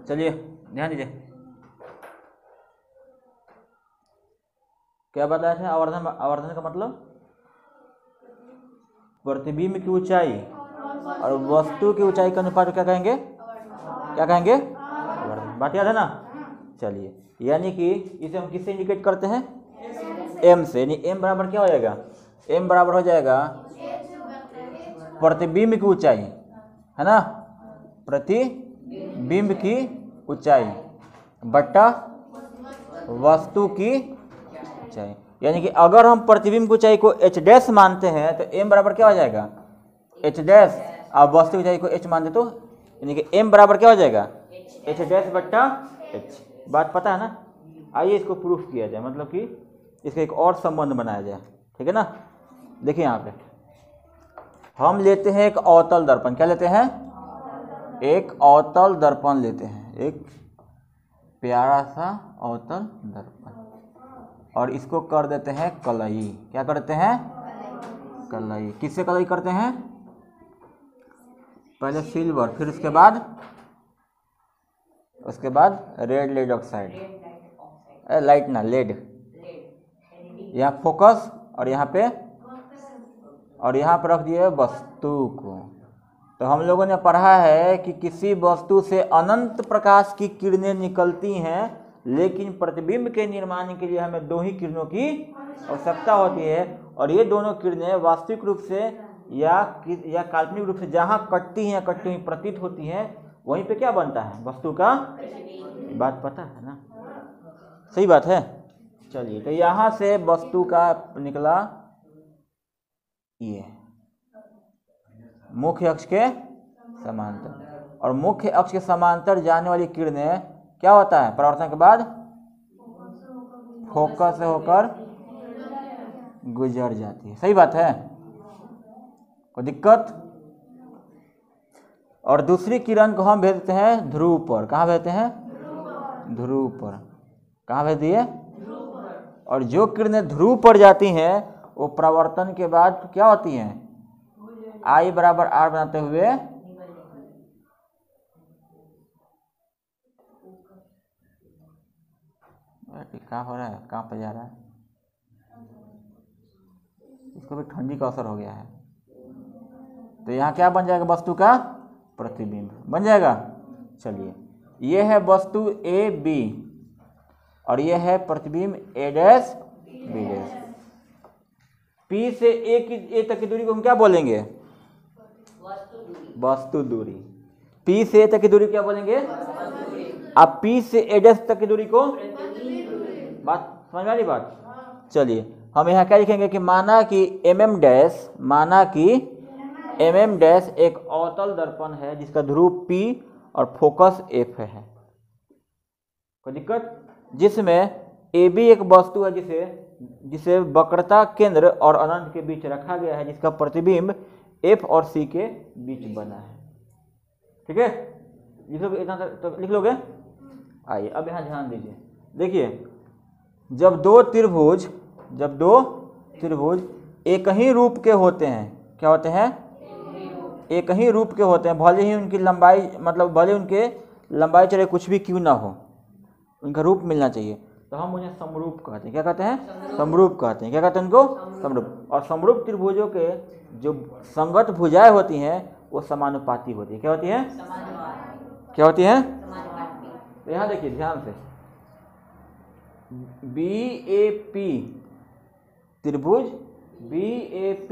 चलिए ध्यान दीजिए, क्या बताया था आवर्धन? आवर्धन का मतलब प्रतिबिंब की ऊंचाई और वस्तु की ऊंचाई के अनुपात क्या कहेंगे? क्या कहेंगे? आवर्धन। बात याद है ना? चलिए, यानी कि इसे हम किससे इंडिकेट करते हैं? एम से। यानी एम बराबर क्या हो जाएगा? एम बराबर हो जाएगा प्रतिबिंब की ऊंचाई, है ना, प्रतिबिंब की ऊंचाई बट्टा वस्तु की ऊंचाई। यानी कि अगर हम प्रतिबिंब की ऊंचाई को h डैश मानते हैं तो m बराबर क्या हो जाएगा? h dash. अब वस्तु की ऊंचाई को h मान दे तो यानी कि m बराबर क्या हो जाएगा? h डैश बट्टा h। बात पता है ना? आइए इसको प्रूफ किया जाए, मतलब कि इसका एक और संबंध बनाया जाए, ठीक है ना? देखिए यहाँ पे हम लेते हैं एक अवतल दर्पण। क्या लेते हैं? एक अवतल दर्पण लेते हैं, एक प्यारा सा अवतल दर्पण, और इसको कर देते हैं कलई। क्या करते हैं? कलई। किससे कलई करते हैं? पहले सिल्वर, फिर उसके बाद रेड लेड ऑक्साइड, लाइट ना लेड। यहाँ फोकस और यहाँ पे रख दिए वस्तु को। तो हम लोगों ने पढ़ा है कि किसी वस्तु से अनंत प्रकाश की किरणें निकलती हैं, लेकिन प्रतिबिंब के निर्माण के लिए हमें दो ही किरणों की आवश्यकता होती है, और ये दोनों किरणें वास्तविक रूप से या काल्पनिक रूप से जहाँ कटती हैं, कटती हुई प्रतीत होती हैं, वहीं पे क्या बनता है? वस्तु का। बात पता है ना? सही बात है। चलिए, तो यहाँ से वस्तु का निकला ये मुख्य अक्ष के समांतर, और मुख्य अक्ष के समांतर जाने वाली किरणें क्या होता है? परावर्तन के बाद फोकस से होकर गुजर जाती है। सही बात है, कोई दिक्कत? और दूसरी किरण को हम भेजते हैं ध्रुव पर। कहाँ भेजते हैं? ध्रुव पर। कहाँ भेज दिए? और जो किरणें ध्रुव पर जाती हैं वो परावर्तन के बाद क्या होती हैं? I बराबर R बनाते हुए क्या हो रहा है? कहाँ पर जा रहा है? इसको भी ठंडी का असर हो गया है। तो यहाँ क्या बन जाएगा? वस्तु का प्रतिबिंब बन जाएगा। चलिए, ये है वस्तु ए बी और ये है प्रतिबिंब ए डैश बी डैश। पी से ए तक की दूरी को हम क्या बोलेंगे? वस्तु दूरी। पी से ए तक की दूरी क्या बोलेंगे? अब पी से ए डैश तक की दूरी को, बात समझ में आ रही बात? चलिए, हम यहाँ क्या लिखेंगे कि माना कि mm डैश एक अवतल दर्पण है जिसका ध्रुव P और फोकस F है। कोई दिक्कत? जिसमें AB एक वस्तु है जिसे वक्रता केंद्र और अनंत के बीच रखा गया है, जिसका प्रतिबिंब F और C के बीच बना है। ठीक है, इतना तो लिख लोगे? आइए अब यहाँ ध्यान दीजिए। देखिए, जब दो त्रिभुज एक ही रूप के होते हैं, क्या होते हैं? एक ही रूप के होते हैं, भले ही उनकी लंबाई, मतलब भले उनके लंबाई चौड़ाई कुछ भी क्यों ना हो, उनका रूप मिलना चाहिए, तो हम उन्हें समरूप कहते हैं। क्या कहते हैं? समरूप कहते हैं। क्या कहते हैं उनको? समरूप। और समरूप त्रिभुजों के जो संगत भुजाएं होती हैं वो समानुपाती होती है। क्या होती है? क्या होती है? तो यहाँ देखिए ध्यान से, BAP त्रिभुज BAP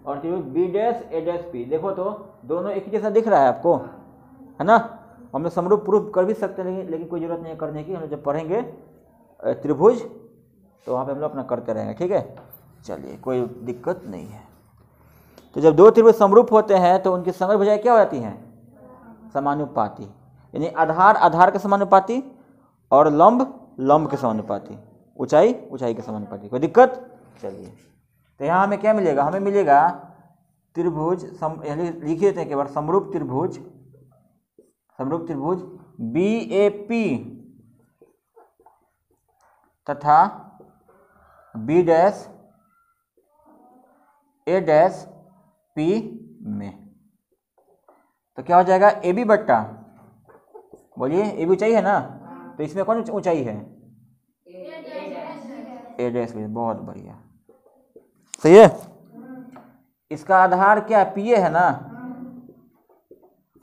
और त्रिभुज B dash A dash P, देखो तो दोनों एक ही जैसा दिख रहा है आपको, है ना? हम लोग समरूप प्रूफ कर भी सकते हैं, लेकिन कोई जरूरत नहीं है करने की। हम लोग जब पढ़ेंगे त्रिभुज तो वहाँ पे हम लोग अपना करते रहेंगे। ठीक है, चलिए, कोई दिक्कत नहीं है। तो जब दो त्रिभुज समरूप होते हैं तो उनकी संगत भुजाएं क्या हो जाती हैं? समानुपाती। यानी आधार के समानुपाती और लंब के समानुपाती, ऊंचाई के समानुपाती। कोई दिक्कत? चलिए, तो यहाँ हमें क्या मिलेगा? हमें मिलेगा त्रिभुज, लिख देते हैं केवल, समरूप त्रिभुज BAP तथा B dash A dash P में। तो क्या हो जाएगा? AB बट्टा बोलिए, ये भी ऊंचाई है ना, तो इसमें कौन ऊंचाई है? ए डैश बी। बहुत बढ़िया, सही है। इसका आधार क्या पी ए है ना,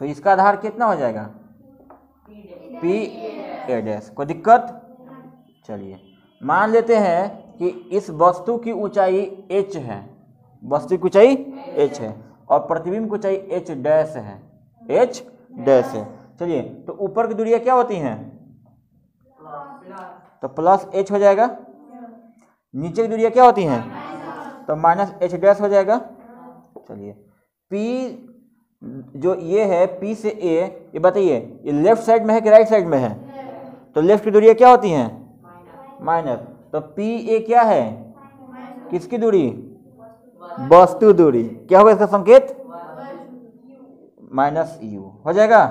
तो इसका आधार कितना हो जाएगा? P A dash. कोई दिक्कत? चलिए मान लेते हैं कि इस वस्तु की ऊंचाई h है, वस्तु की ऊंचाई h है और प्रतिबिंब की ऊंचाई h डैश है, h डैश है। चलिए तो ऊपर की दूरियां क्या होती हैं? तो प्लस h हो जाएगा। नीचे की दूरियां क्या होती हैं? तो माइनस h डैश हो जाएगा। चलिए p जो ये है p से a, ये बताइए ये लेफ्ट साइड में है कि राइट साइड में है? तो लेफ्ट की दूरियां क्या होती हैं? माइनस। तो पी ए क्या है? किसकी दूरी? वस्तु दूरी। क्या होगा इसका संकेत? माइनस यू हो जाएगा।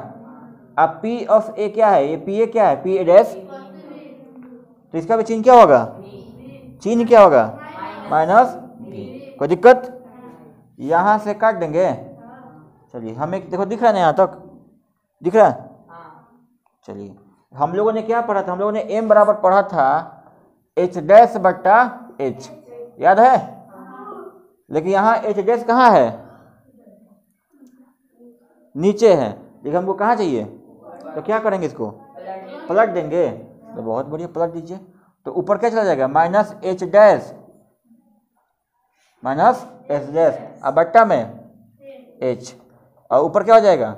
अब पी ऑफ ए क्या है? ये पी ए क्या है? P A dash. तो इसका भी चिन्ह क्या होगा? चिन्ह क्या होगा? माइनस भी। कोई दिक्कत? यहां से काट देंगे। चलिए हमें देखो दिख रहा है ना, यहां तक दिख रहा है? चलिए हम लोगों ने क्या पढ़ा था? हम लोगों ने m बराबर पढ़ा था h डैश बट्टा h, याद है? लेकिन यहाँ h डैश कहाँ है? नीचे है, लेकिन हमको कहाँ चाहिए? तो क्या करेंगे? इसको पलट देंगे। तो बहुत बढ़िया, पलट दीजिए। तो ऊपर क्या चला जाएगा? Minus h dash minus h dash अब बट्टा में h, और ऊपर क्या हो जाएगा?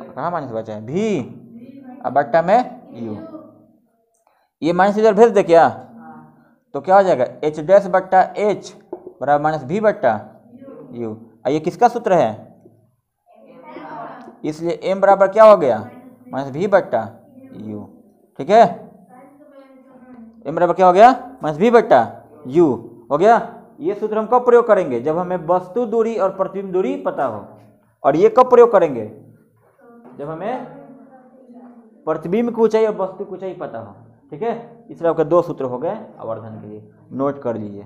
कहाँ माइनस बचा है? भी, अब बट्टा में u। ये माइनस इधर भेज दे क्या? तो क्या हो जाएगा? h डैश बट्टा h बराबर माइनस भी बट्टा u। ये किसका सूत्र है? इसलिए m बराबर क्या हो गया? माइनस भी बट्टा u। ठीक है, m बराबर क्या हो गया? माइनस भी बट्टा u हो गया। ये सूत्र हम कब प्रयोग करेंगे? जब हमें वस्तु दूरी और प्रतिबिंब दूरी पता हो। और ये कब प्रयोग करेंगे? जब हमें प्रतिबिंब की ऊंचाई और वस्तु की ऊंचाई पता हो। ठीक है, इस तरह के दो सूत्र हो गए आवर्धन के लिए, नोट कर लीजिए।